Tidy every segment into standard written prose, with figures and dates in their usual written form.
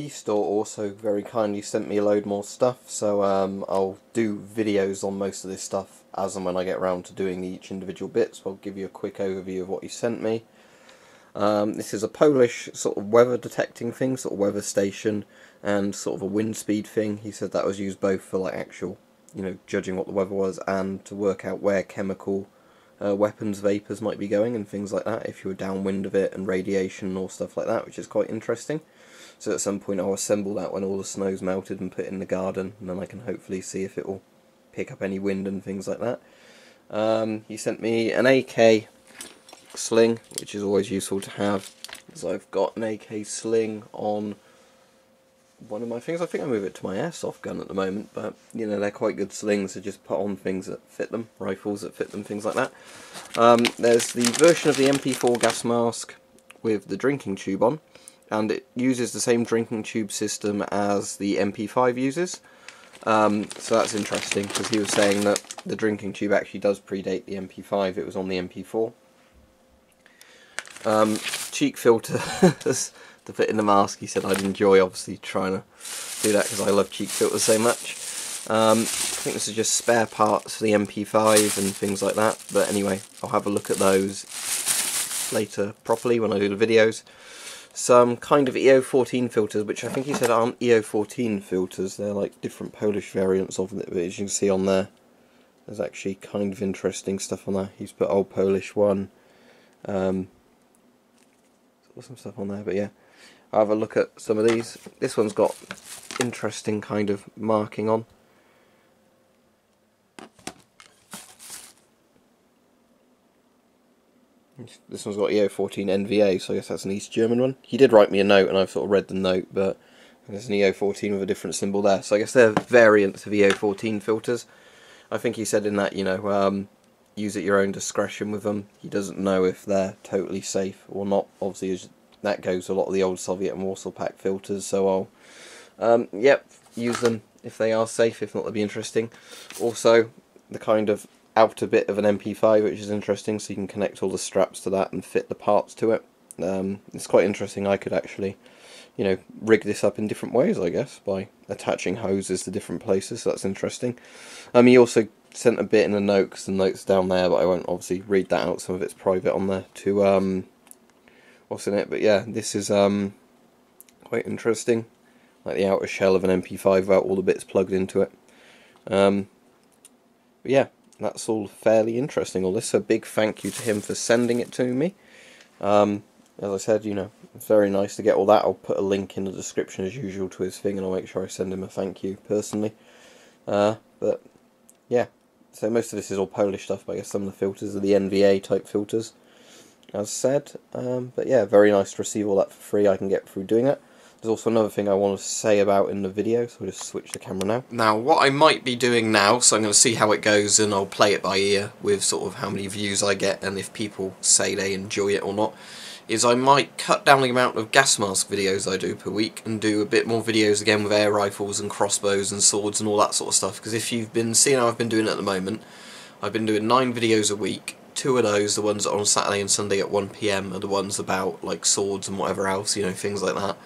Beastoree also very kindly sent me a load more stuff, so I'll do videos on most of this stuff as and when I get around to doing each individual bits. I'll give you a quick overview of what he sent me. This is a Polish sort of weather detecting thing, sort of weather station, and sort of a wind speed thing. He said that was used both for like actual, judging what the weather was, and to work out where chemical weapons vapours might be going and things like that, if you were downwind of it, and radiation or stuff like that, which is quite interesting. So at some point I'll assemble that when all the snow's melted and put it in the garden, and then I can hopefully see if it will pick up any wind and things like that. He sent me an AK sling, which is always useful to have, because I've got an AK sling on one of my things. I think I move it to my airsoft gun at the moment, but they're quite good slings to just put on things that fit them, rifles that fit them, things like that. There's the version of the MP4 gas mask with the drinking tube on, and it uses the same drinking tube system as the MP5 uses. So that's interesting, because he was saying that the drinking tube actually does predate the MP5, it was on the MP4. Cheek filters to put in the mask. He said I'd enjoy obviously trying to do that because I love cheek filters so much. I think this is just spare parts for the MP5 and things like that, but anyway, I'll have a look at those later properly when I do the videos. Some kind of EO14 filters, which I think he said aren't EO14 filters, they're like different Polish variants of it, but as you can see on there, there's actually kind of interesting stuff on there. He's put Old Polish one, some stuff on there, but yeah, I'll have a look at some of these. This one's got interesting kind of marking on. This one's got EO14 NVA, so I guess that's an East German one. He did write me a note, and I've sort of read the note, but there's an EO14 with a different symbol there, so I guess they're variants of EO14 filters. I think he said in that, use at your own discretion with them. He doesn't know if they're totally safe or not. Obviously, as that goes a lot of the old Soviet and Warsaw Pact filters, so I'll use them if they are safe. If not, they'll be interesting. Also, the kind of outer bit of an MP5, which is interesting, so you can connect all the straps to that and fit the parts to it. It's quite interesting. I could actually rig this up in different ways, I guess, by attaching hoses to different places, so that's interesting. He also sent a bit in a note, because the note's down there, but I won't obviously read that out, some of it's private on there, to what's in it, but yeah, this is quite interesting, like the outer shell of an MP5 without all the bits plugged into it. But yeah, that's all fairly interesting, all this, so big thank you to him for sending it to me. As I said, it's very nice to get all that. I'll put a link in the description as usual to his thing, and I'll make sure I send him a thank you personally. But yeah, so most of this is all Polish stuff, but I guess some of the filters are the NVA type filters, as said. But yeah, very nice to receive all that for free. I can get through doing it. There's also another thing I want to say about in the video, so I'll just switch the camera now. Now, what I might be doing now, so I'm going to see how it goes, and I'll play it by ear with sort of how many views I get, and if people say they enjoy it or not, is I might cut down the amount of gas mask videos I do per week, and do a bit more videos again with air rifles and crossbows and swords and all that sort of stuff, because if you've been seeing how I've been doing it at the moment, I've been doing 9 videos a week. 2 of those, the ones on Saturday and Sunday at 1 PM, are the ones about like swords and whatever else, things like that.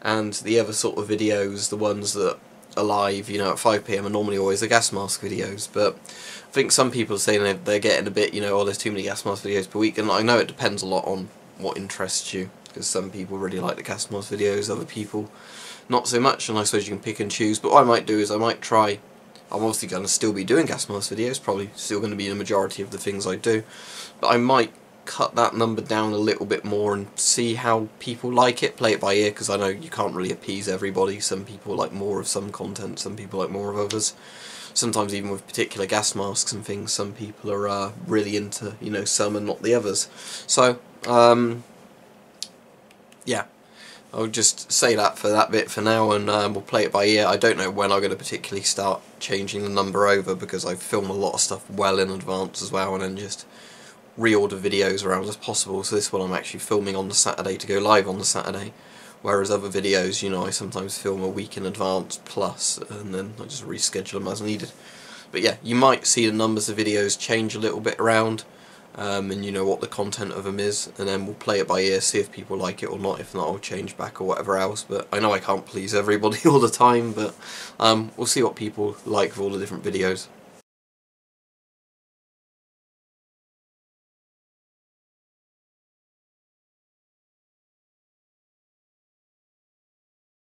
And the other sort of videos, the ones that are live, at 5 PM, are normally always the gas mask videos. But I think some people are saying they're getting a bit, oh, there's too many gas mask videos per week, and I know it depends a lot on what interests you, because some people really like the gas mask videos, other people not so much, and I suppose you can pick and choose. But what I might do is I might try, I'm obviously going to still be doing gas mask videos, probably still going to be the majority of the things I do, but I might cut that number down a little bit more and see how people like it, play it by ear, because I know you can't really appease everybody. Some people like more of some content, some people like more of others. Sometimes even with particular gas masks and things, some people are really into, some and not the others. So, yeah, I'll just say that for that bit for now, and we'll play it by ear. I don't know when I'm going to particularly start changing the number over, because I film a lot of stuff well in advance as well, and then just reorder videos around as possible. So this one I'm actually filming on the Saturday to go live on the Saturday, whereas other videos, I sometimes film a week in advance plus, and then I just reschedule them as needed. But yeah, you might see the numbers of videos change a little bit around. and you know what the content of them is, and then we'll play it by ear, see if people like it or not. If not, I'll change back or whatever else. But I know I can't please everybody all the time, but we'll see what people like for all the different videos.